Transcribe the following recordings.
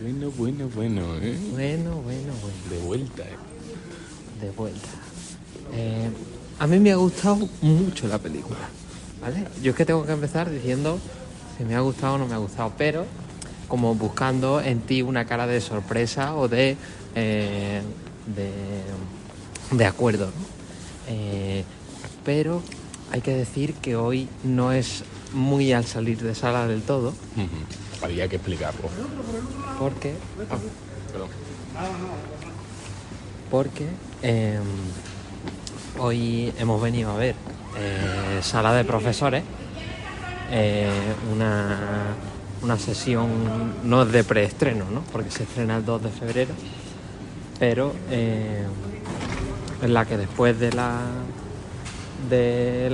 Bueno, Bueno. De vuelta, De vuelta. A mí me ha gustado mucho la película, ¿vale? Yo es que tengo que empezar diciendo si me ha gustado o no me ha gustado, pero como buscando en ti una cara de sorpresa o de acuerdo, ¿no? Pero hay que decir que hoy no es muy al salir de sala del todo. Había que explicarlo. Porque Perdón. hoy hemos venido a ver Sala de Profesores, una sesión no de preestreno, ¿no? Porque se estrena el 2 de febrero, pero en la que después de la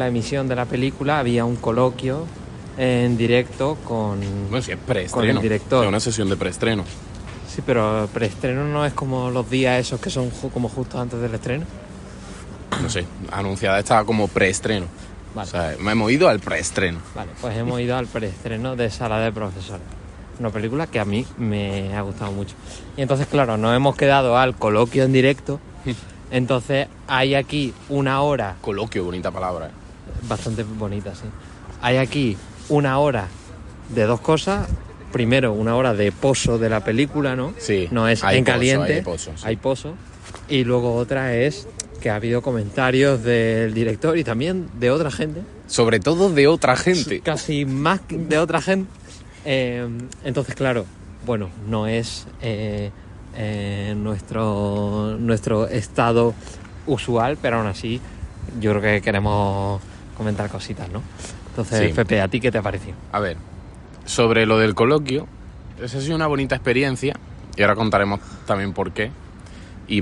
emisión de la película había un coloquio en directo con si es preestreno, con el director. Es una sesión de preestreno. Sí, pero preestreno no es como los días esos que son como justo antes del estreno. No sé, anunciada estaba como preestreno. Vale. O sea, hemos ido al preestreno. Vale, pues hemos ido al preestreno de Sala de Profesores. Una película que a mí me ha gustado mucho. Y entonces, claro, nos hemos quedado al coloquio en directo. Entonces hay aquí una hora... Coloquio, bonita palabra. Bastante bonita, sí. Hay aquí una hora de dos cosas. Primero, una hora de pozo de la película, ¿no? Sí. No es hay en pozo, caliente. Hay pozo, sí. Hay pozo. Y luego otra es que ha habido comentarios del director y también de otra gente. Sobre todo de otra gente. Casi más de otra gente. Entonces, claro, bueno, no es nuestro estado usual, pero aún así yo creo que queremos comentar cositas, ¿no? Entonces, Sí. Pepe, ¿a ti qué te ha parecido? A ver, sobre lo del coloquio, esa ha sido una bonita experiencia y ahora contaremos también por qué. Y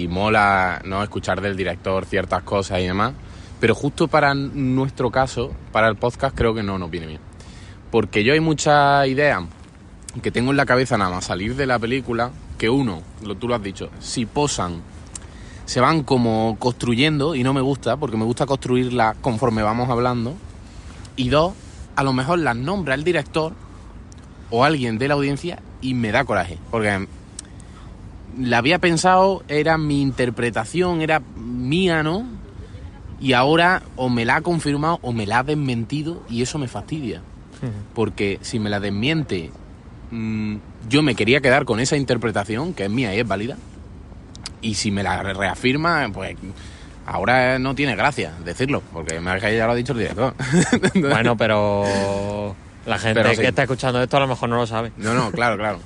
mola, ¿no?, escuchar del director ciertas cosas y demás, pero justo para nuestro caso, para el podcast, creo que no nos viene bien. Porque yo hay muchas ideas que tengo en la cabeza nada más salir de la película, que uno, tú lo has dicho, si posan, se van como construyendo y no me gusta, porque me gusta construirla conforme vamos hablando. Y dos, a lo mejor las nombra el director o alguien de la audiencia y me da coraje, porque la había pensado, era mi interpretación, era mía, ¿no? Y ahora o me la ha confirmado o me la ha desmentido y eso me fastidia. Porque si me la desmiente, yo me quería quedar con esa interpretación, que es mía y es válida. Y si me la reafirma, pues ahora no tiene gracia decirlo, porque ya lo ha dicho el director. Bueno, pero la gente Pero sí, que está escuchando esto a lo mejor no lo sabe. No, claro.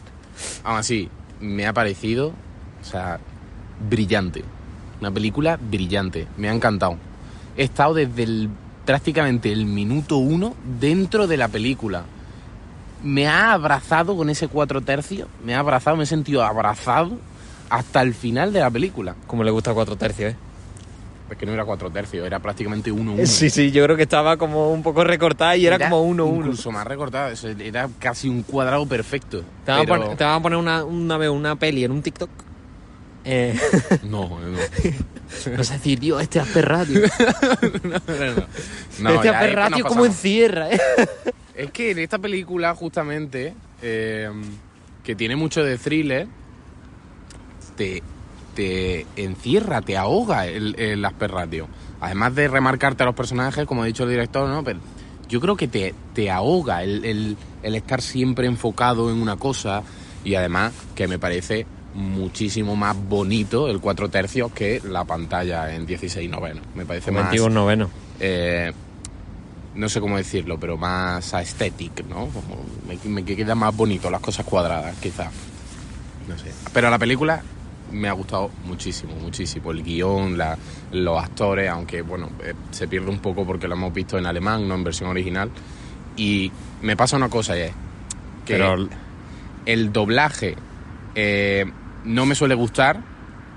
Aún así, me ha parecido, o sea, brillante. Una película brillante. Me ha encantado. He estado desde prácticamente el minuto 1 dentro de la película. Me ha abrazado con ese 4/3. Me he sentido abrazado hasta el final de la película. Como le gusta 4/3, ¿eh? Es que no era 4/3, era prácticamente 1/1. Sí, yo creo que estaba como un poco recortada y era como 1/1. Incluso más recortada, era casi un cuadrado perfecto. Te van a poner una vez una peli en un TikTok. No. No sé decir, tío, este Asperratio. No, Este Asperratio como encierra, ¿eh? Es que en esta película, justamente, que tiene mucho de thriller, te encierra, te ahoga el Asperratio. Además de remarcarte a los personajes, como ha dicho el director, ¿no? Pero yo creo que te ahoga el estar siempre enfocado en una cosa, y además que me parece muchísimo más bonito el 4/3 que la pantalla en 16:9. Me parece más... 21/9. No sé cómo decirlo, pero más aesthetic, ¿no? Como me queda más bonito las cosas cuadradas, quizás. No sé. Pero la película me ha gustado muchísimo. El guión, los actores, aunque, bueno, se pierde un poco porque lo hemos visto en alemán, no en versión original. Y me pasa una cosa, y es que Pero el doblaje no me suele gustar,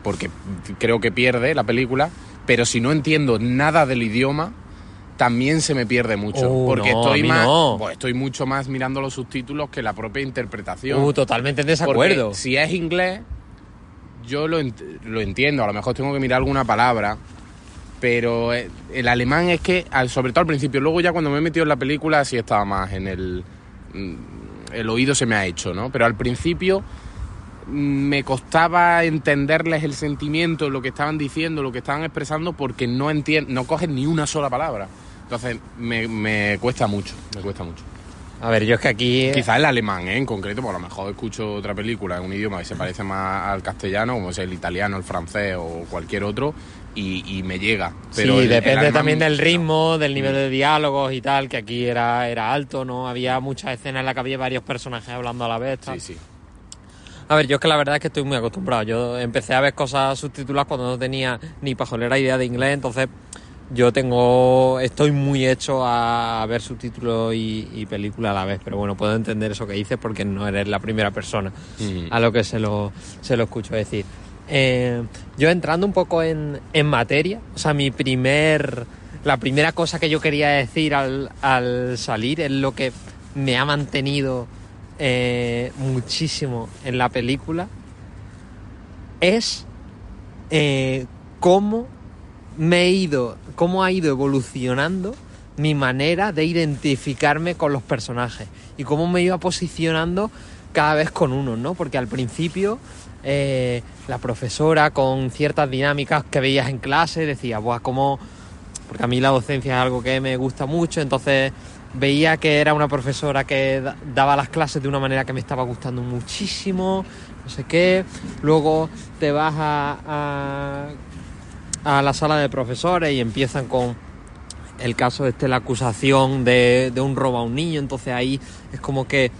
porque creo que pierde la película, pero si no entiendo nada del idioma, también se me pierde mucho, porque estoy mucho más mirando los subtítulos que la propia interpretación. Totalmente en desacuerdo. Porque si es inglés, yo lo entiendo, a lo mejor tengo que mirar alguna palabra, pero el alemán es que, sobre todo al principio, luego ya cuando me he metido en la película sí estaba más en el oído se me ha hecho, ¿no? Pero al principio me costaba entenderles el sentimiento, lo que estaban diciendo, lo que estaban expresando, porque no cogen ni una sola palabra. Entonces me cuesta mucho. A ver, yo es que aquí... Quizás el alemán, en concreto, pues a lo mejor escucho otra película en un idioma que se parece más al castellano, como es el italiano, el francés o cualquier otro, y me llega. Pero sí, depende alemán, también del ritmo, del nivel de diálogos y tal, que aquí era alto, ¿no? Había muchas escenas en las que había varios personajes hablando a la vez, tal. Sí. A ver, yo es que la verdad es que estoy muy acostumbrado. Yo empecé a ver cosas subtituladas cuando no tenía ni pajolera idea de inglés, entonces estoy muy hecho a ver subtítulos y película a la vez, pero bueno, puedo entender eso que dices porque no eres la primera persona a lo que se lo escucho decir. Yo entrando un poco en materia, o sea, la primera cosa que yo quería decir al salir es lo que me ha mantenido muchísimo en la película, es cómo ha ido evolucionando mi manera de identificarme con los personajes y cómo me iba posicionando cada vez con uno, ¿no? Porque al principio la profesora, con ciertas dinámicas que veías en clase, decía, buah, cómo... Porque a mí la docencia es algo que me gusta mucho, entonces veía que era una profesora que daba las clases de una manera que me estaba gustando muchísimo, no sé qué. Luego te vas a la sala de profesores y empiezan con el caso la acusación de un robo a un niño, entonces ahí es como que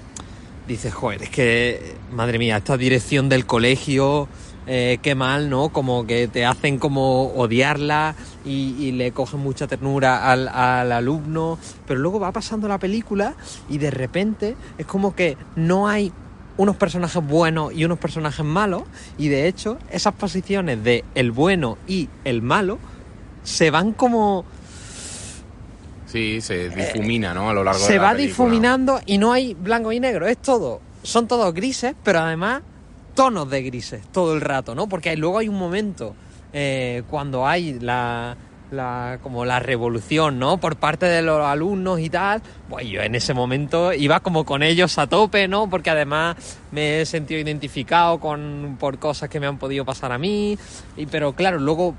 dices, joder, es que, madre mía, esta dirección del colegio, qué mal, ¿no? Como que te hacen como odiarla y le cogen mucha ternura al alumno, pero luego va pasando la película y de repente es como que no hay unos personajes buenos y unos personajes malos, y de hecho esas posiciones de el bueno y el malo se van como... Sí, se difumina, ¿no? A lo largo de la película. Se va difuminando y no hay blanco y negro, son todos grises, pero además tonos de grises todo el rato, ¿no? Porque luego hay un momento cuando hay como la revolución, ¿no? Por parte de los alumnos y tal, pues yo en ese momento iba como con ellos a tope, ¿no? Porque además me he sentido identificado por cosas que me han podido pasar a mí, pero claro, luego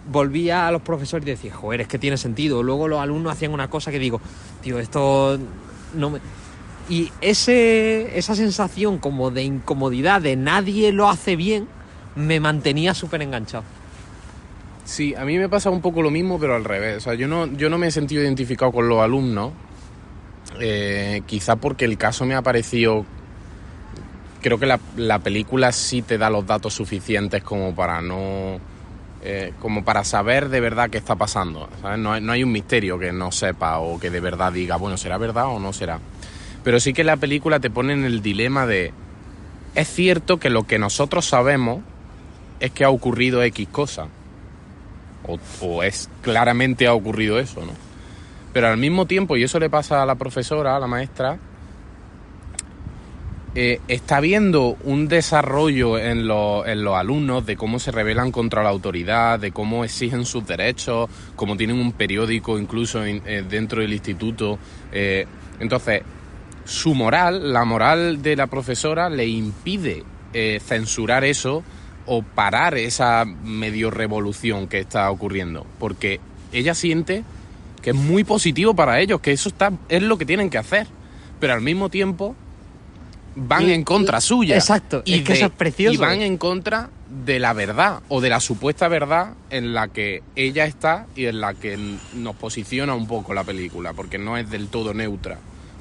volvía a los profesores y decía, joder, es que tiene sentido. Luego los alumnos hacían una cosa que digo, tío, esto no me... Y esa sensación como de incomodidad, de nadie lo hace bien, me mantenía súper enganchado. Sí, a mí me pasa un poco lo mismo, pero al revés. O sea, yo no me he sentido identificado con los alumnos, quizá porque el caso me ha parecido... Creo que la película sí te da los datos suficientes como para como para saber de verdad qué está pasando, ¿sabes? No hay un misterio que no sepa o que de verdad diga, bueno, ¿será verdad o no será? Pero sí que la película te pone en el dilema de... Es cierto que lo que nosotros sabemos es que ha ocurrido X cosa. O es claramente ha ocurrido eso, ¿no? Pero al mismo tiempo, y eso le pasa a la profesora, a la maestra, está viendo un desarrollo en los alumnos de cómo se rebelan contra la autoridad, de cómo exigen sus derechos, cómo tienen un periódico incluso dentro del instituto. Entonces, su moral, la moral de la profesora, le impide censurar eso o parar esa medio revolución que está ocurriendo, porque ella siente que es muy positivo para ellos, que eso es lo que tienen que hacer, pero al mismo tiempo van en contra suya. Exacto, es que eso es precioso. Y van en contra de la verdad, o de la supuesta verdad en la que ella está y en la que nos posiciona un poco la película, porque no es del todo neutra,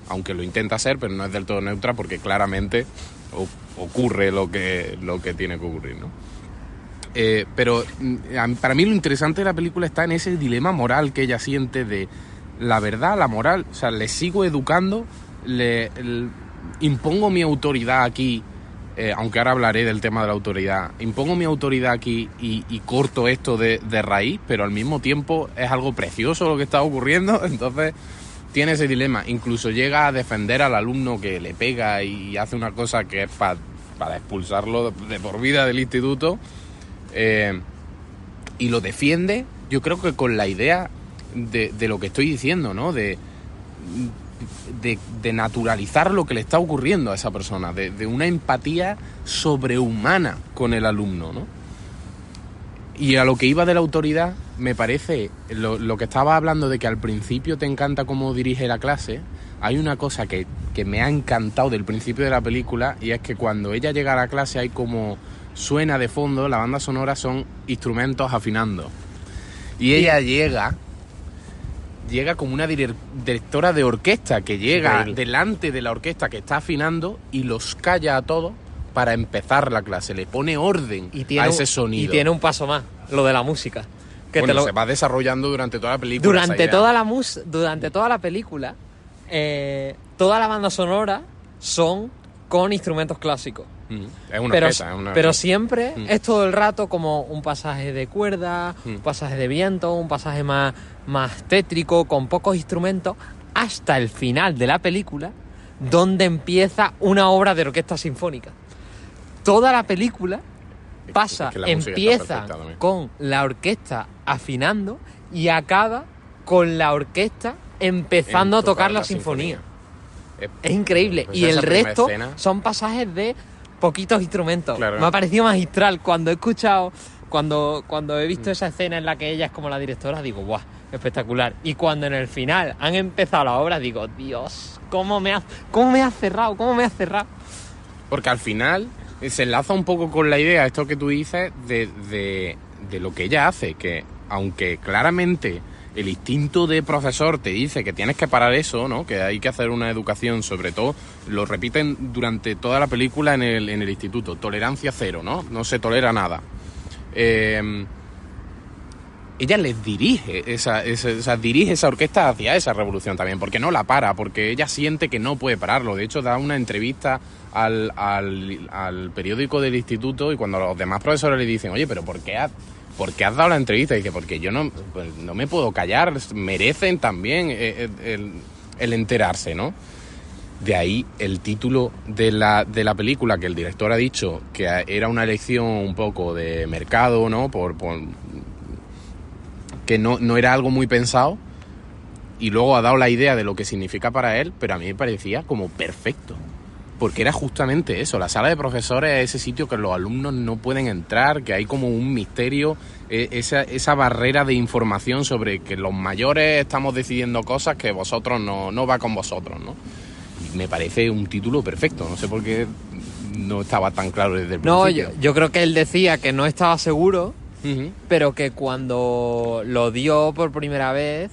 aunque lo intenta ser, pero no es del todo neutra porque claramente ocurre lo que tiene que ocurrir, ¿no? Pero para mí lo interesante de la película está en ese dilema moral que ella siente de la verdad, la moral. O sea, le sigo educando, impongo mi autoridad aquí, aunque ahora hablaré del tema de la autoridad, impongo mi autoridad aquí y corto esto de raíz, pero al mismo tiempo es algo precioso lo que está ocurriendo, entonces tiene ese dilema. Incluso llega a defender al alumno que le pega y hace una cosa que es para expulsarlo de por vida del instituto, y lo defiende, yo creo que con la idea de lo que estoy diciendo, ¿no? De de naturalizar lo que le está ocurriendo a esa persona, de una empatía sobrehumana con el alumno, ¿no? Y a lo que iba de la autoridad, me parece, lo que estaba hablando de que al principio te encanta cómo dirige la clase, hay una cosa que me ha encantado del principio de la película, y es que cuando ella llega a la clase hay como suena de fondo, la banda sonora son instrumentos afinando. Y ella llega como una directora de orquesta que llega Increíble. delante de la orquesta que está afinando y los calla a todos para empezar la clase, le pone orden a ese sonido. Y tiene un paso más, lo de la música. Que Bueno, se va desarrollando durante toda la película. durante toda la película, toda la banda sonora son con instrumentos clásicos. Es una Pero, orquesta, es una... pero siempre es todo el rato como un pasaje de cuerda, un pasaje de viento, un pasaje más tétrico, con pocos instrumentos, hasta el final de la película, donde empieza una obra de orquesta sinfónica. Toda la película pasa, Es que la música está empieza perfecta también. con la orquesta afinando y acaba con la orquesta empezando a tocar la sinfonía. Es increíble. Pues Y el esa primera resto escena- son pasajes de poquitos instrumentos. Claro. Me ha parecido magistral. Cuando he escuchado, cuando he visto esa escena en la que ella es como la directora, digo, ¡buah! Espectacular. Y cuando en el final han empezado la obra, digo, Dios, ¿cómo me has cerrado? ¿Cómo me has cerrado? Porque al final se enlaza un poco con la idea, esto que tú dices, de lo que ella hace, que aunque claramente el instinto de profesor te dice que tienes que parar eso, ¿no? Que hay que hacer una educación, sobre todo, lo repiten durante toda la película en el instituto, tolerancia cero, ¿no? No se tolera nada. Ella les dirige dirige esa orquesta hacia esa revolución también, porque no la para, porque ella siente que no puede pararlo. De hecho, da una entrevista al periódico del instituto, y cuando los demás profesores le dicen, oye, pero ¿por qué has dado la entrevista? Y dice, porque yo no me puedo callar, merecen también el enterarse, ¿no? De ahí el título de la película, que el director ha dicho que era una elección un poco de mercado, ¿no? Que no era algo muy pensado, y luego ha dado la idea de lo que significa para él, pero a mí me parecía como perfecto, porque era justamente eso, la sala de profesores es ese sitio que los alumnos no pueden entrar, que hay como un misterio, esa barrera de información sobre que los mayores estamos decidiendo cosas que vosotros no va con vosotros, ¿no? Y me parece un título perfecto, no sé por qué no estaba tan claro desde el No, principio. yo creo que él decía que no estaba seguro, Uh-huh. pero que cuando lo dio por primera vez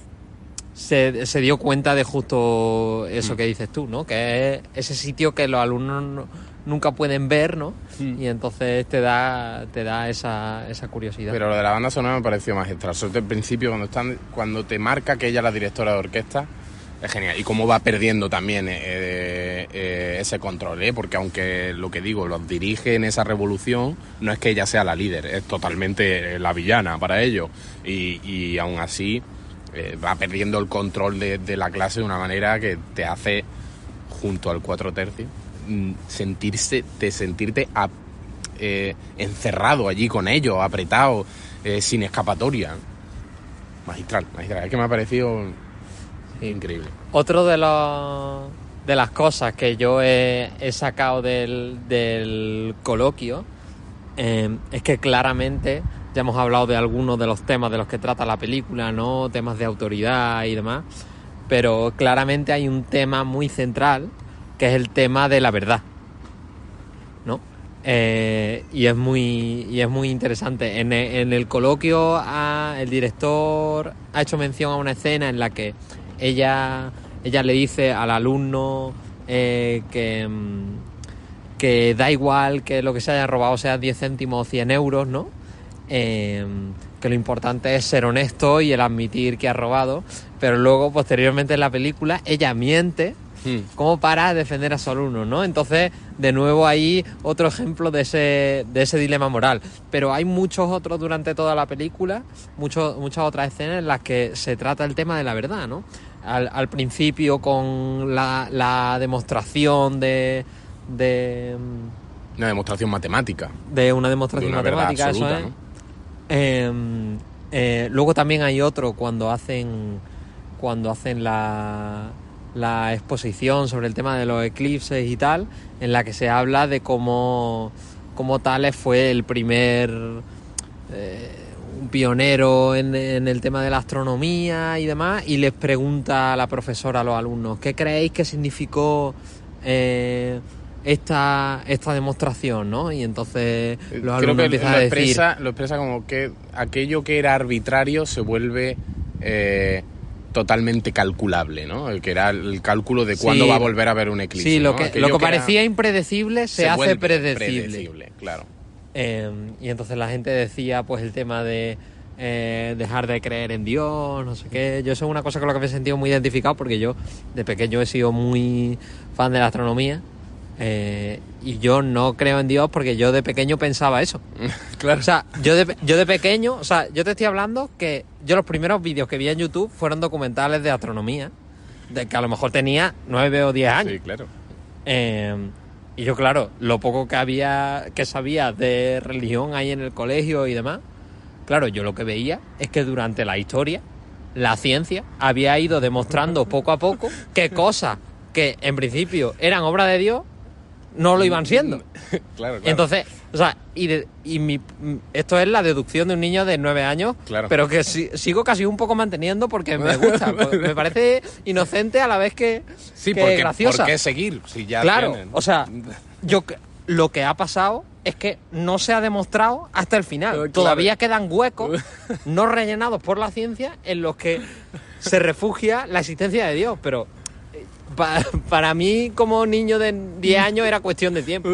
se dio cuenta de justo eso que dices tú, ¿no? Que es ese sitio que los alumnos nunca pueden ver, ¿no? Y entonces te da esa curiosidad. Pero lo de la banda sonora me pareció magistral, sobre todo al principio, cuando te marca que ella es la directora de orquesta, es genial. Y cómo va perdiendo también ese control, porque aunque lo que digo, los dirige en esa revolución, no es que ella sea la líder, es totalmente la villana para ellos. Y aún así va perdiendo el control de la clase de una manera que te hace, junto al 4/3, sentirte encerrado allí con ellos, apretado, sin escapatoria. Magistral. Es que me ha parecido increíble. Otro de las cosas que yo he sacado del coloquio es que claramente ya hemos hablado de algunos de los temas de los que trata la película, ¿no? Temas de autoridad y demás, pero claramente hay un tema muy central que es el tema de la verdad, ¿no? Y es muy interesante. En el coloquio el director ha hecho mención a una escena en la que ella le dice al alumno que da igual que lo que se haya robado sea 10 céntimos o 100 euros, ¿no? Que lo importante es ser honesto y el admitir que ha robado, pero luego posteriormente en la película ella miente como para defender a su alumno, ¿no? Entonces, de nuevo ahí otro ejemplo de ese dilema moral. Pero hay muchos otros durante toda la película, muchas otras escenas en las que se trata el tema de la verdad, ¿no? Al principio con la demostración de Una demostración matemática. de una demostración De una verdad matemática, absoluta, eso es. ¿no? Luego también hay otro cuando hacen la la exposición sobre el tema de los eclipses y tal, en la que se habla de cómo Thales fue el primer un pionero en el tema de la astronomía y demás, y les pregunta a la profesora a los alumnos: ¿qué creéis que significó esta demostración, ¿no? Y entonces los alumnos empiezan a decir... Lo expresa como que aquello que era arbitrario se vuelve totalmente calculable, ¿no? El que era el cálculo de cuándo va a volver a haber un eclipse. Sí, lo ¿no? que parecía impredecible se hace predecible. Claro. Y entonces la gente decía, pues, el tema de dejar de creer en Dios, no sé qué. Yo eso es una cosa con la que me he sentido muy identificado, porque yo de pequeño he sido muy fan de la astronomía. Y yo no creo en Dios porque yo de pequeño pensaba eso. Claro. O sea, yo de pequeño, o sea, yo te estoy hablando que yo los primeros vídeos que vi en YouTube fueron documentales de astronomía, de que a lo mejor tenía 9 o 10 años. Sí, claro. Y yo, claro, lo poco que sabía de religión ahí en el colegio y demás, claro, yo lo que veía es que durante la historia la ciencia había ido demostrando poco a poco que cosas que en principio eran obra de Dios no lo iban siendo. Claro. Entonces, o sea, esto es la deducción de un niño de 9 años, claro. Pero que sigo casi un poco manteniendo porque me gusta. Me parece inocente a la vez que graciosa. ¿Por qué seguir? Si ya claro, tienen. O sea, lo que ha pasado es que no se ha demostrado hasta el final. Claro. Todavía quedan huecos no rellenados por la ciencia en los que se refugia la existencia de Dios, pero... Para mí, como niño de 10 años, era cuestión de tiempo.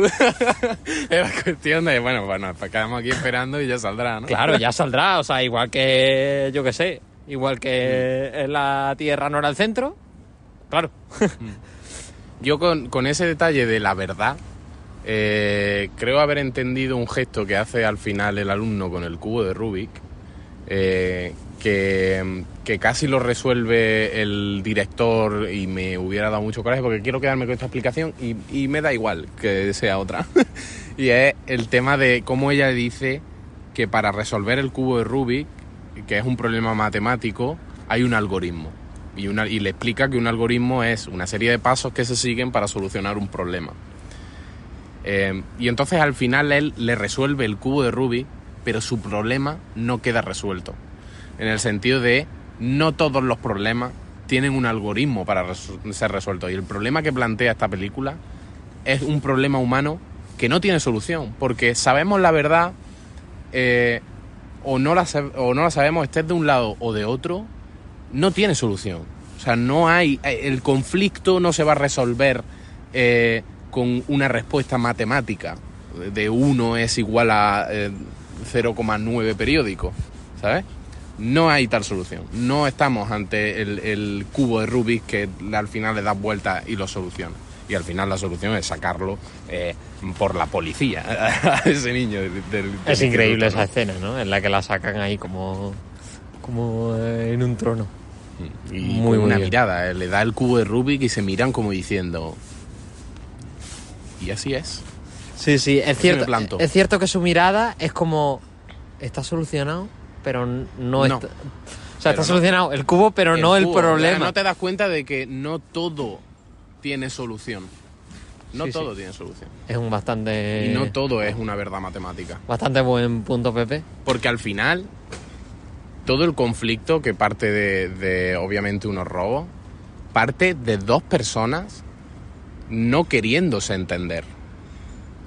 Era cuestión de, bueno, pues quedamos aquí esperando y ya saldrá, ¿no? Claro, ya saldrá. O sea, igual que, yo qué sé, igual que la Tierra no era el centro, claro. Yo con ese detalle de la verdad, creo haber entendido un gesto que hace al final el alumno con el cubo de Rubik, que casi lo resuelve el director y me hubiera dado mucho coraje porque quiero quedarme con esta explicación y me da igual que sea otra. Y es el tema de cómo ella dice que para resolver el cubo de Rubik, que es un problema matemático, hay un algoritmo. Y le explica que un algoritmo es una serie de pasos que se siguen para solucionar un problema. Y entonces al final él le resuelve el cubo de Rubik, pero su problema no queda resuelto. En el sentido de no todos los problemas tienen un algoritmo para ser resueltos. Y el problema que plantea esta película es un problema humano que no tiene solución. Porque sabemos la verdad o no la sabemos, estés de un lado o de otro, no tiene solución. O sea, no hay... El conflicto no se va a resolver con una respuesta matemática de 1 es igual a 0,9 periódico, ¿sabes? No hay tal solución. No estamos ante el cubo de Rubik que al final le das vuelta y lo soluciona. Y al final la solución es sacarlo por la policía a ese niño. Es increíble esa escena, ¿no? En la que la sacan ahí como en un trono. Y muy con una mirada. Le da el cubo de Rubik y se miran como diciendo... Y así es. Sí, es cierto. Es cierto que su mirada es como... Está solucionado, pero no. Está... O sea, está solucionado el cubo, pero no el problema. No te das cuenta de que no todo tiene solución. No todo tiene solución. Es un bastante... Y no todo es una verdad matemática. Bastante buen punto, Pepe. Porque al final, todo el conflicto que parte de obviamente unos robos, parte de dos personas no queriéndose entender.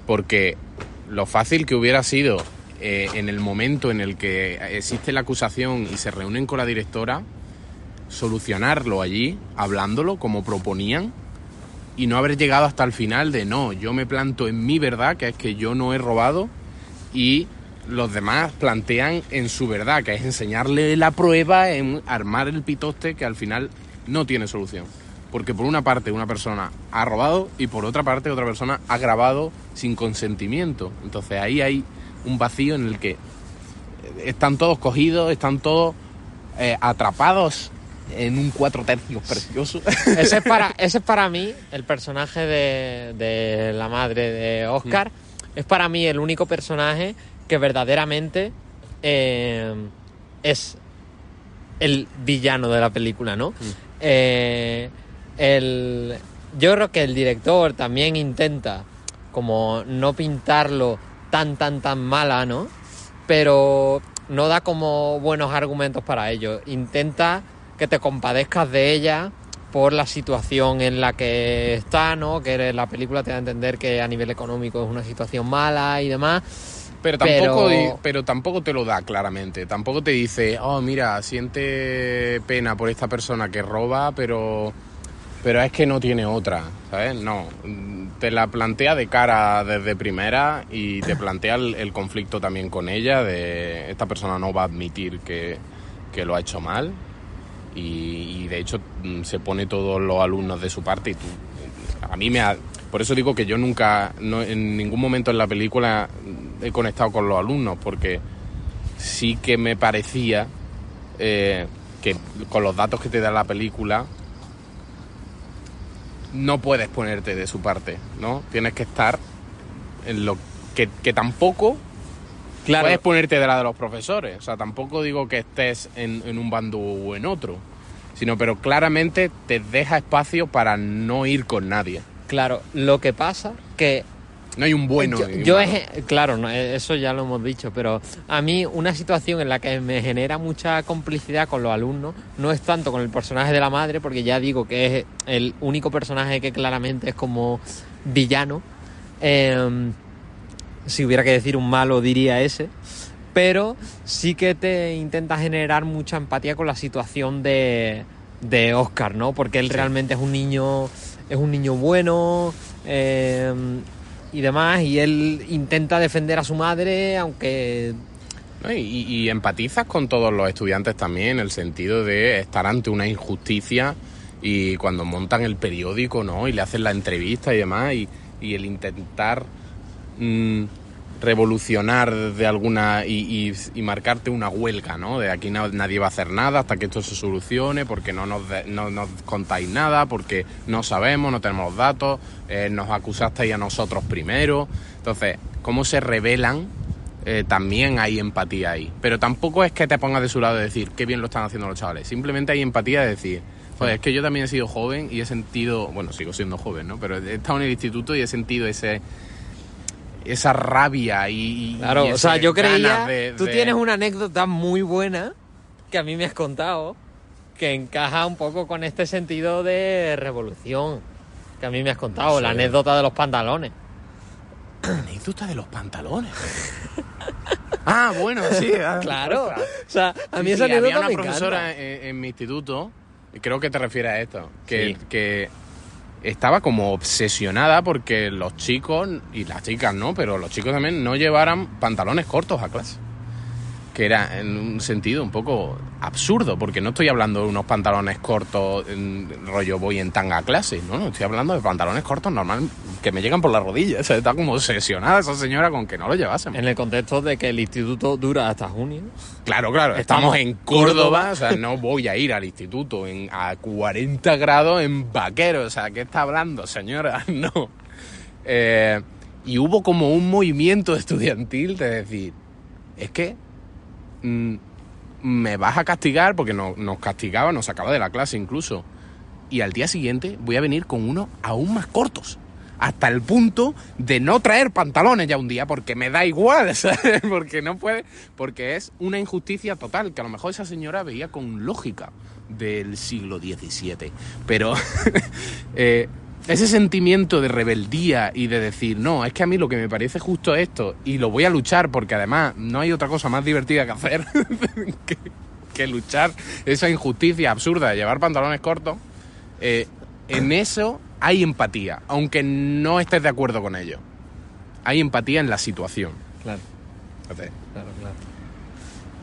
Porque lo fácil que hubiera sido... en el momento en el que existe la acusación y se reúnen con la directora, solucionarlo allí, hablándolo como proponían, y no haber llegado hasta el final de no, yo me planto en mi verdad, que es que yo no he robado, y los demás plantean en su verdad, que es enseñarle la prueba, en armar el pitoste que al final no tiene solución. Porque por una parte una persona ha robado y por otra parte otra persona ha grabado sin consentimiento. Entonces ahí hay un vacío en el que están todos cogidos, están todos atrapados en un 4/3 precioso. Ese es para mí el personaje de la madre de Oscar. Es para mí el único personaje que verdaderamente es el villano de la película, ¿no? Yo creo que el director también intenta como no pintarlo tan mala, ¿no? Pero no da como buenos argumentos para ello. Intenta que te compadezcas de ella por la situación en la que está, ¿no? Que la película te da a entender que a nivel económico es una situación mala y demás. Pero tampoco te lo da claramente. Tampoco te dice, oh, mira, siente pena por esta persona que roba, pero es que no tiene otra, ¿sabes? No, te la plantea de cara desde primera y te plantea el conflicto también con ella, de esta persona no va a admitir que lo ha hecho mal y de hecho se pone todos los alumnos de su parte y por eso digo que yo nunca, en ningún momento en la película he conectado con los alumnos, porque sí que me parecía que con los datos que te da la película no puedes ponerte de su parte, ¿no? Tienes que estar en lo que tampoco puedes ponerte de la de los profesores. O sea, tampoco digo que estés en un bando o en otro, pero claramente te deja espacio para no ir con nadie. Claro, lo que pasa que no hay un bueno. Claro, no, eso ya lo hemos dicho, pero a mí una situación en la que me genera mucha complicidad con los alumnos no es tanto con el personaje de la madre, porque ya digo que es el único personaje que claramente es como villano. Si hubiera que decir un malo diría ese, pero sí que te intenta generar mucha empatía con la situación de Oscar, ¿no? Porque él realmente es un niño bueno, y demás, y él intenta defender a su madre, aunque... Y empatizas con todos los estudiantes también, en el sentido de estar ante una injusticia, y cuando montan el periódico, ¿no? Y le hacen la entrevista y demás, y el intentar revolucionar de alguna y marcarte una huelga, ¿no? De aquí nadie va a hacer nada hasta que esto se solucione, porque no nos contáis nada, porque no sabemos, no tenemos los datos, nos acusasteis a nosotros primero. Entonces, cómo se rebelan, también hay empatía ahí. Pero tampoco es que te pongas de su lado y decir qué bien lo están haciendo los chavales. Simplemente hay empatía de decir, joder, es que yo también he sido joven y he sentido, bueno, sigo siendo joven, ¿no? Pero he estado en el instituto y he sentido esa rabia y claro, o sea, yo creía... Tú tienes una anécdota muy buena que a mí me has contado, que encaja un poco con este sentido de revolución que a mí me has contado, la anécdota de los pantalones. ¿Anécdota de los pantalones? Ah, bueno, sí. Claro. O sea, a mí esa anécdota me encanta. Había una profesora en mi instituto, creo que te refieres a esto, que estaba como obsesionada porque los chicos, y las chicas no, pero los chicos también no llevaran pantalones cortos a clase. Que era en un sentido un poco absurdo, porque no estoy hablando de unos pantalones cortos rollo voy en tanga a clase, no, estoy hablando de pantalones cortos normal que me llegan por las rodillas. O sea, está como obsesionada esa señora con que no lo llevásemos. En el contexto de que el instituto dura hasta junio. Claro, estamos en Córdoba, o sea, no voy a ir al instituto a 40 grados en vaquero, o sea, ¿qué está hablando, señora? No. Y hubo como un movimiento estudiantil de decir, es que me vas a castigar, porque nos castigaba, nos sacaba de la clase incluso, y al día siguiente voy a venir con unos aún más cortos, hasta el punto de no traer pantalones ya un día, porque me da igual, ¿sabes? Porque no puede, porque es una injusticia total, que a lo mejor esa señora veía con lógica del siglo XVII, pero ese sentimiento de rebeldía y de decir, no, es que a mí lo que me parece justo es esto y lo voy a luchar, porque además no hay otra cosa más divertida que hacer que luchar esa injusticia absurda de llevar pantalones cortos, en eso hay empatía, aunque no estés de acuerdo con ello. Hay empatía en la situación. Claro. Entonces, Claro.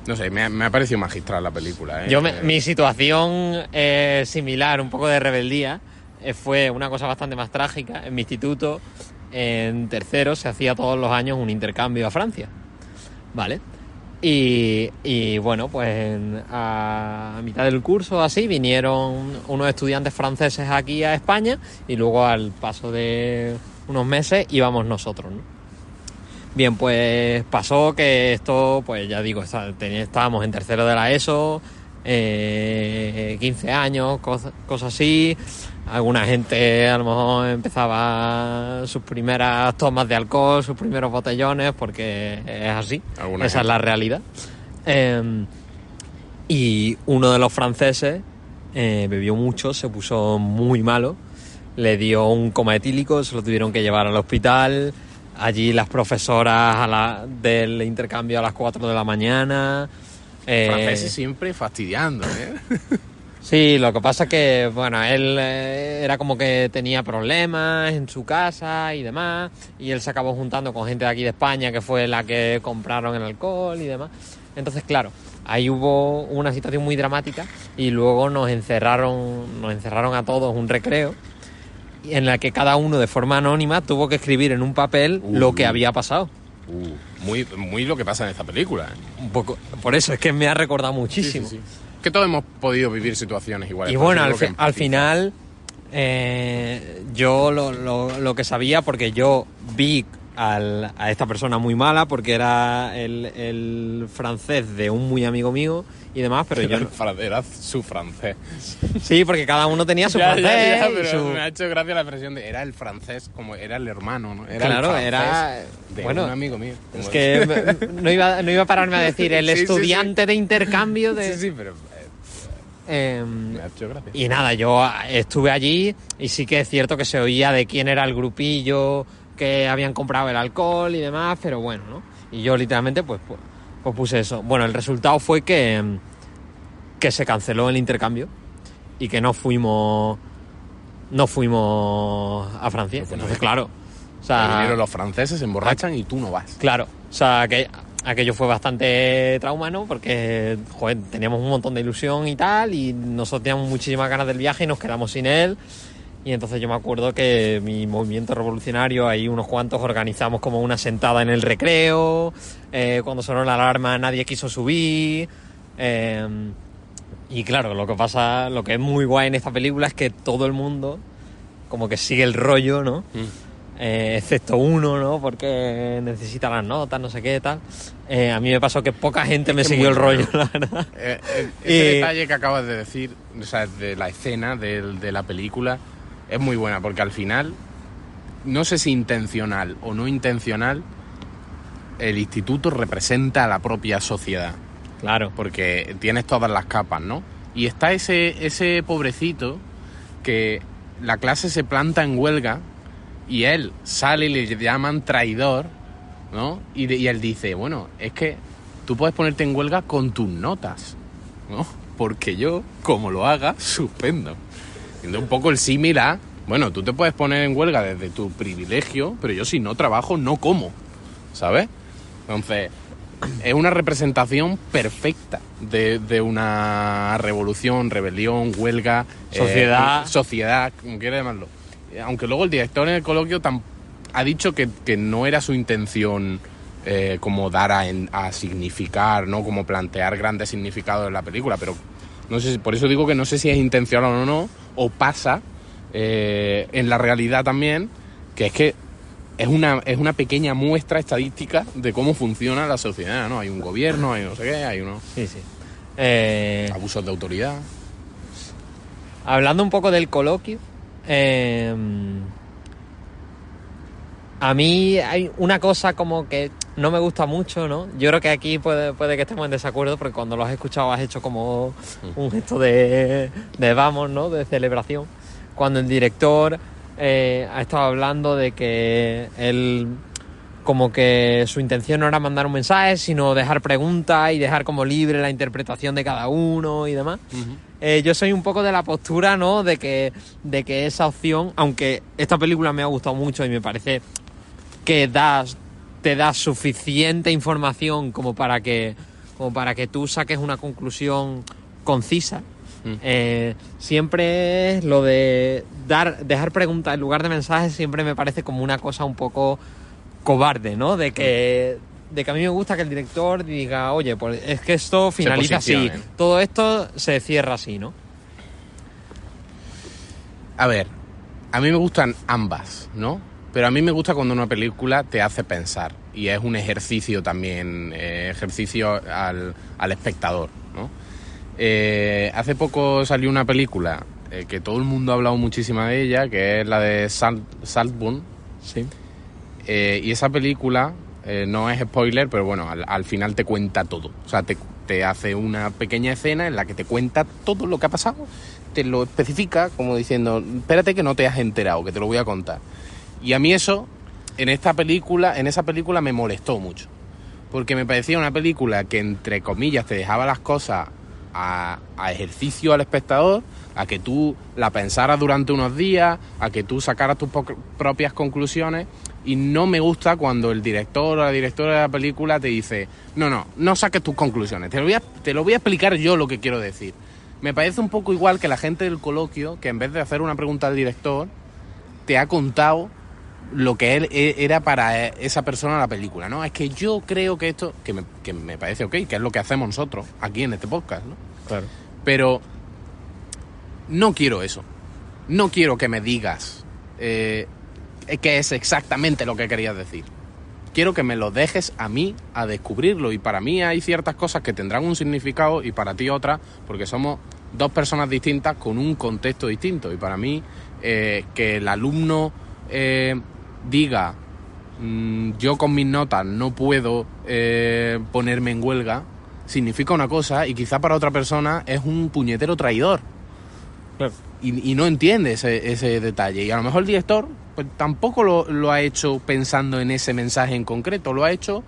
No sé, me ha parecido magistral la película, ¿eh? Mi situación similar, un poco de rebeldía, fue una cosa bastante más trágica. En mi instituto, en tercero, se hacía todos los años un intercambio a Francia, ¿vale? Y bueno, pues a mitad del curso, así, vinieron unos estudiantes franceses aquí a España y luego al paso de unos meses íbamos nosotros, ¿no? Bien, pues pasó que esto, pues ya digo, estábamos en tercero de la ESO, 15 años, cosas así. Alguna gente a lo mejor empezaba sus primeras tomas de alcohol, sus primeros botellones, porque es así. Esa es la realidad. Y uno de los franceses bebió mucho, se puso muy malo, le dio un coma etílico, se lo tuvieron que llevar al hospital. Allí las profesoras del intercambio a las 4 de la mañana. Franceses siempre fastidiando, ¿eh? Sí, lo que pasa es que, bueno, él era como que tenía problemas en su casa y demás, y él se acabó juntando con gente de aquí de España, que fue la que compraron el alcohol y demás. Entonces, claro, ahí hubo una situación muy dramática y luego nos encerraron a todos un recreo en la que cada uno de forma anónima tuvo que escribir en un papel lo que había pasado. Muy lo que pasa en esta película, ¿eh? Un poco, por eso es que me ha recordado muchísimo. Sí. Que todos hemos podido vivir situaciones iguales. Y bueno, al final yo lo que sabía, porque yo vi a esta persona muy mala, porque era el francés de un muy amigo mío y demás, pero yo... Era su francés. Sí, porque cada uno tenía su francés. Pero me ha hecho gracia la expresión de era el francés, como era el hermano, ¿no? Era claro, el era... de bueno, un amigo mío. Es que no iba a pararme a decir el estudiante de intercambio de... Sí, pero... me ha hecho gracia. Y nada, yo estuve allí y sí que es cierto que se oía de quién era el grupillo que habían comprado el alcohol y demás, pero bueno, ¿no? Y yo literalmente pues puse eso. Bueno, el resultado fue que se canceló el intercambio y que no fuimos a Francia. Entonces, claro, o sea, vinieron los franceses, se emborrachan y tú no vas. Claro, o sea, que aquello fue bastante trauma, ¿no? Porque, joder, teníamos un montón de ilusión y tal, y nosotros teníamos muchísimas ganas del viaje y nos quedamos sin él. Y entonces yo me acuerdo que mi movimiento revolucionario, ahí unos cuantos organizamos como una sentada en el recreo, cuando sonó la alarma nadie quiso subir, y claro, lo que es muy guay en esta película es que todo el mundo como que sigue el rollo, ¿no? Excepto uno, ¿no? Porque necesita las notas, no sé qué, tal. A mí me pasó que poca gente me siguió el rollo, la verdad. Ese detalle que acabas de decir, o sea, de la escena de la película, es muy buena, porque al final, no sé si intencional o no intencional, el instituto representa a la propia sociedad. Claro. Porque tienes todas las capas, ¿no? Y está ese pobrecito que la clase se planta en huelga y él sale y le llaman traidor, ¿no? Y él dice, bueno, es que tú puedes ponerte en huelga con tus notas, ¿no? Porque yo, como lo haga, suspendo. Siendo un poco el símil a, bueno, tú te puedes poner en huelga desde tu privilegio, pero yo si no trabajo no como, ¿sabes? Entonces, es una representación perfecta de una revolución, rebelión, huelga, sociedad, como quieras llamarlo. Aunque luego el director en el coloquio ha dicho que no era su intención como dar a significar, ¿no? Como plantear grandes significados en la película, pero no sé, por eso digo que no sé si es intencional o no, o pasa en la realidad también, que es que es una pequeña muestra estadística de cómo funciona la sociedad, ¿no? Hay un gobierno, hay no sé qué, hay unos abusos de autoridad. Hablando un poco del coloquio, a mí hay una cosa como que no me gusta mucho, ¿no? Yo creo que aquí puede que estemos en desacuerdo, porque cuando lo has escuchado has hecho como un gesto de vamos, ¿no? De celebración. Cuando el director ha estado hablando de que él, como que su intención no era mandar un mensaje, sino dejar preguntas y dejar como libre la interpretación de cada uno y demás. Uh-huh. Yo soy un poco de la postura, ¿no? De que esa opción, aunque esta película me ha gustado mucho y me parece que te da suficiente información como para que tú saques una conclusión concisa. Siempre lo de dejar preguntas en lugar de mensajes siempre me parece como una cosa un poco cobarde, ¿no? De que a mí me gusta que el director diga, oye, pues es que esto finaliza así, todo esto se cierra así, ¿no? A ver, a mí me gustan ambas, ¿no? Pero a mí me gusta cuando una película te hace pensar y es un ejercicio también, ejercicio al espectador, ¿no? Hace poco salió una película que todo el mundo ha hablado muchísimo de ella, que es la de Saltburn. Sí. Y esa película, no es spoiler, pero bueno, al final te cuenta todo. O sea, te hace una pequeña escena en la que te cuenta todo lo que ha pasado, te lo especifica como diciendo, espérate que no te has enterado, que te lo voy a contar. Y a mí eso, en esa película me molestó mucho. Porque me parecía una película que, entre comillas, te dejaba las cosas a ejercicio al espectador, a que tú la pensaras durante unos días, a que tú sacaras tus propias conclusiones. Y no me gusta cuando el director o la directora de la película te dice, no saques tus conclusiones, te lo voy a explicar yo lo que quiero decir. Me parece un poco igual que la gente del coloquio, que en vez de hacer una pregunta al director, te ha contado lo que él era para esa persona la película, ¿no? Es que yo creo que esto, que me parece ok, que es lo que hacemos nosotros aquí en este podcast, ¿no? Claro. Pero no quiero eso. No quiero que me digas que es exactamente lo que querías decir. Quiero que me lo dejes a mí a descubrirlo, y para mí hay ciertas cosas que tendrán un significado y para ti otras, porque somos dos personas distintas con un contexto distinto. Y para mí que el alumno diga yo con mis notas no puedo ponerme en huelga, significa una cosa, y quizá para otra persona es un puñetero traidor. Claro. Y no entiende ese detalle. Y a lo mejor el director pues tampoco lo ha hecho pensando en ese mensaje en concreto, lo ha hecho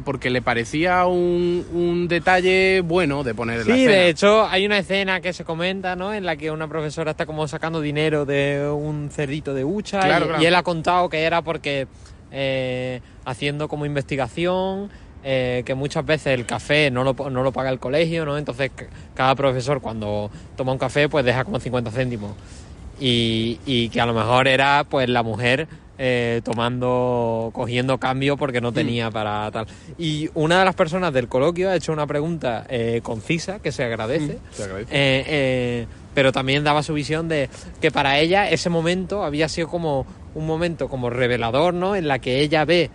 porque le parecía un detalle bueno de poner en la Sí, escena. de hecho hay una escena que se comenta, ¿no?, en la que una profesora está como sacando dinero de un cerdito de hucha. Claro. Y él ha contado que era porque haciendo como investigación, que muchas veces el café no lo paga el colegio, ¿no? Entonces cada profesor cuando toma un café pues deja como 50 céntimos. Y que a lo mejor era pues la mujer cogiendo cambio porque no tenía para tal. Y una de las personas del coloquio ha hecho una pregunta concisa, que se agradece. Se agradece. Pero también daba su visión de que para ella ese momento había sido como un momento como revelador, ¿no?, en la que ella ve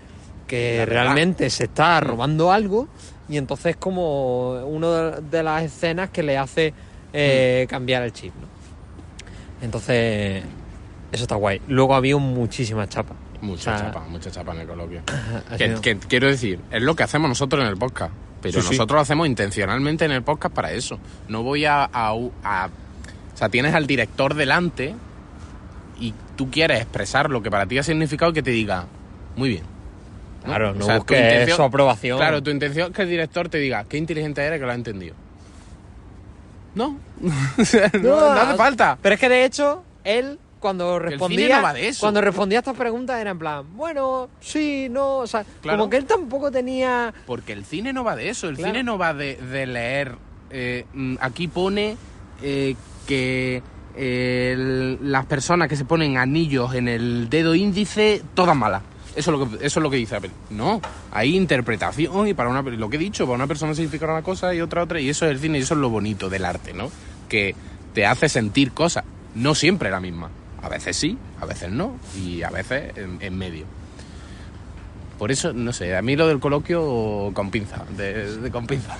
que realmente se está robando algo, y entonces como una de las escenas que le hace cambiar el chip, ¿no? Entonces eso está guay. Luego había muchísimas chapas. Mucha chapa en el coloquio. Ha Que, sido- que quiero decir, es lo que hacemos nosotros en el podcast, pero Sí, sí. nosotros lo hacemos intencionalmente en el podcast para eso. No voy o sea, tienes al director delante y tú quieres expresar lo que para ti ha significado y que te diga, muy bien. Claro, no O sea, busques su aprobación. Claro, tu intención es que el director te diga, qué inteligente eres, que lo ha entendido. No, O sea, no hace falta. Pero es que de hecho, él cuando cine respondía, no va de eso. cuando respondía a estas preguntas era en plan, bueno, sí, no, o sea, Claro. como que él tampoco tenía. Porque el cine no va de eso, el Claro. cine no va de leer. Aquí pone que las personas que se ponen anillos en el dedo índice, todas malas. Eso es lo que dice la peli. No, hay interpretación, y para lo que he dicho, para una persona significa una cosa y otra, y eso es el cine, y eso es lo bonito del arte, ¿no? Que te hace sentir cosas, no siempre la misma. A veces sí, a veces no, y a veces en medio. Por eso, no sé, a mí lo del coloquio con pinza, con pinza.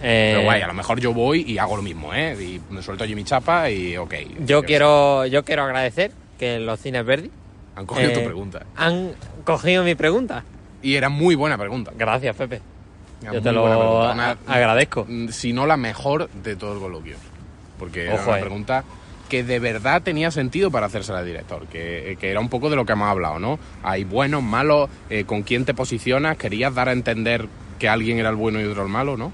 Pero guay, a lo mejor yo voy y hago lo mismo, y me suelto allí mi chapa y ok. Yo quiero agradecer que los cines Verdi Han cogido tu pregunta. han cogido mi pregunta. Y era muy buena pregunta. Gracias, Pepe. Era Yo muy te lo buena pregunta. agradezco. Si no la mejor de todo el coloquio. Porque era Ojo, una pregunta que de verdad tenía sentido para hacérsela al director. Que era un poco de lo que hemos hablado, ¿no? Hay buenos, malos, con quién te posicionas. Querías dar a entender que alguien era el bueno y otro el malo, ¿no?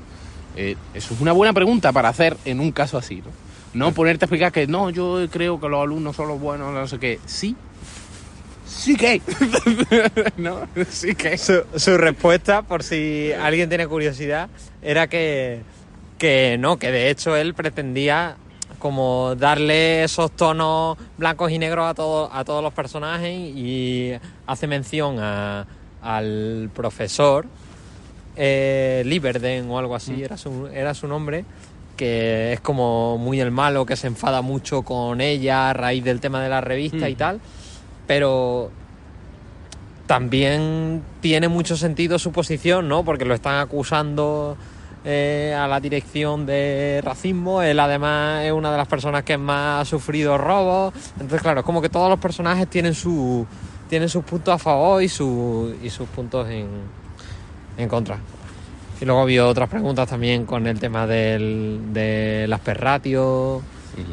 Eso es una buena pregunta para hacer en un caso así, ¿no? No ponerte a explicar que no, yo creo que los alumnos son los buenos, no sé qué. Sí que. ¿No? Sí que. Su respuesta, por si alguien tiene curiosidad, era que de hecho él pretendía como darle esos tonos blancos y negros a todos los personajes, y hace mención al profesor Lieberden o algo así, era su nombre, que es como muy el malo, que se enfada mucho con ella a raíz del tema de la revista y tal, pero también tiene mucho sentido su posición, ¿no? Porque lo están acusando a la dirección de racismo. Él además es una de las personas que más ha sufrido robos. Entonces, claro, es como que todos los personajes tienen sus puntos a favor y sus puntos en contra. Y luego había otras preguntas también con el tema de las perratios,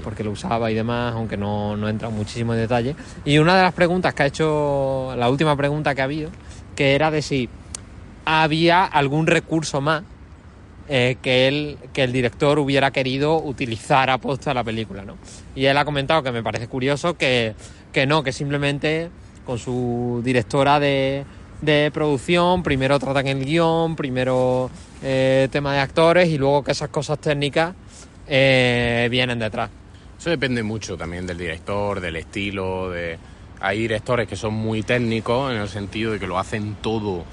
porque lo usaba y demás, aunque no entra muchísimo en detalle. Y una de las preguntas que ha hecho, la última pregunta que ha habido, que era de si había algún recurso más que el director hubiera querido utilizar a posta la película, ¿no? Y él ha comentado, que me parece curioso, que no, que simplemente con su directora de producción, primero tratan el guión, primero tema de actores y luego que esas cosas técnicas vienen detrás. Eso depende mucho también del director, del estilo. Hay directores que son muy técnicos en el sentido de que lo hacen todo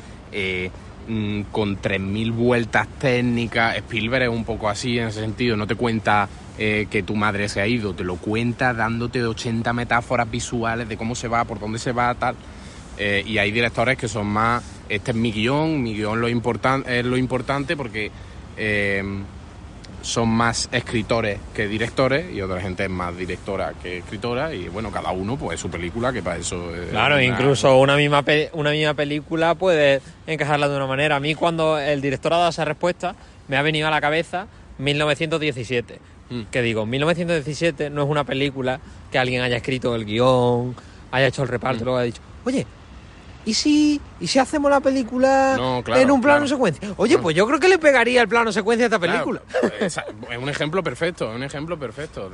con 3.000 vueltas técnicas. Spielberg es un poco así en ese sentido, no te cuenta que tu madre se ha ido, te lo cuenta dándote 80 metáforas visuales de cómo se va, por dónde se va, tal. Y hay directores que son más, este es mi guión es lo importante porque son más escritores que directores, y otra gente es más directora que escritora, y bueno, cada uno pues es su película, que para eso claro, incluso una misma película puede encajarla de una manera. A mí, cuando el director ha dado esa respuesta, me ha venido a la cabeza 1917. Que digo, 1917 no es una película que alguien haya escrito el guión, haya hecho el reparto y luego haya dicho, oye, ¿y si hacemos la película en un plano secuencia? Oye, pues yo creo que le pegaría el plano secuencia a esta película. Claro, es un ejemplo perfecto,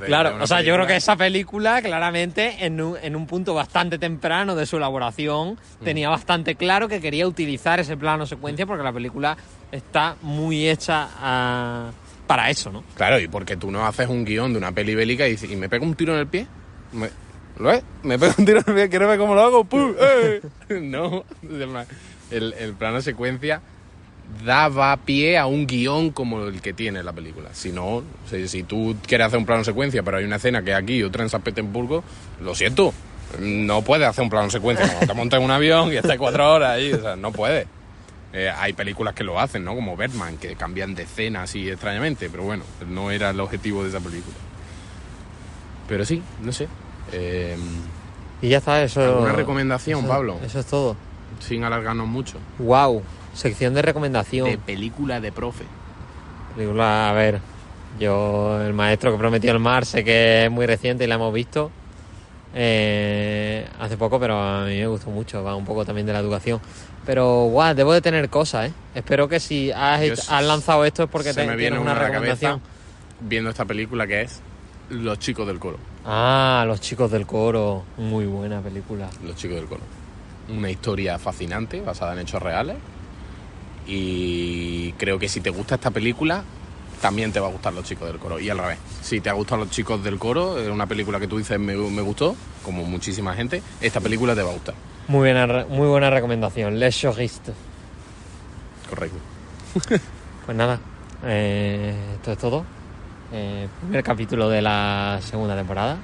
claro, o sea, yo creo que esa película, claramente, en un punto bastante temprano de su elaboración, tenía bastante claro que quería utilizar ese plano secuencia porque la película está muy hecha para eso, ¿no? Claro, y porque tú no haces un guión de una peli bélica y me pego un tiro en el pie. ¿Lo es? Me pego un tiro en el pie, ¿quieres ver cómo lo hago? ¡Pum! No, el plano secuencia daba pie a un guión como el que tiene la película. Si no, si tú quieres hacer un plano secuencia, pero hay una escena que es aquí y otra en San Petersburgo, lo siento, no puedes hacer un plano secuencia cuando te montas en un avión y estás 4 horas ahí, o sea, no puedes. Hay películas que lo hacen, ¿no? Como Birdman, que cambian de escena así extrañamente, pero bueno, no era el objetivo de esa película. Pero sí, no sé. Y ya está, eso. ¿Alguna recomendación, Pablo? Eso es todo. Sin alargarnos mucho. Wow, sección de recomendación. De película de profe. Película, a ver, yo, El maestro que prometió el mar, sé que es muy reciente y la hemos visto hace poco, pero a mí me gustó mucho, va un poco también de la educación. Pero, guau, debo de tener cosas, ¿eh? Espero que si has lanzado esto es porque tienes una recomendación. Viendo esta película, que es Los chicos del coro. Ah, Los chicos del coro. Muy buena película. Los chicos del coro. Una historia fascinante, basada en hechos reales. Y creo que si te gusta esta película, también te va a gustar Los chicos del coro. Y al revés. Si te ha gustado Los chicos del coro, es una película que tú dices me gustó, como muchísima gente, esta película te va a gustar. Muy buena recomendación. Les Choristes. Correcto. Pues nada, esto es todo. Primer capítulo de la segunda temporada.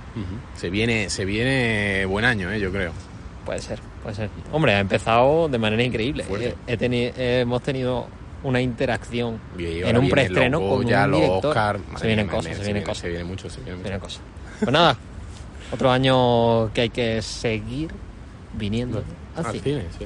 Se viene buen año, yo creo. Puede ser. Hombre, ha empezado de manera increíble. Hemos tenido una interacción en un preestreno con un director. Oscar, se vienen cosas. Se viene mucho. Pues nada, otro año que hay que seguir viniendo al cine. Sí.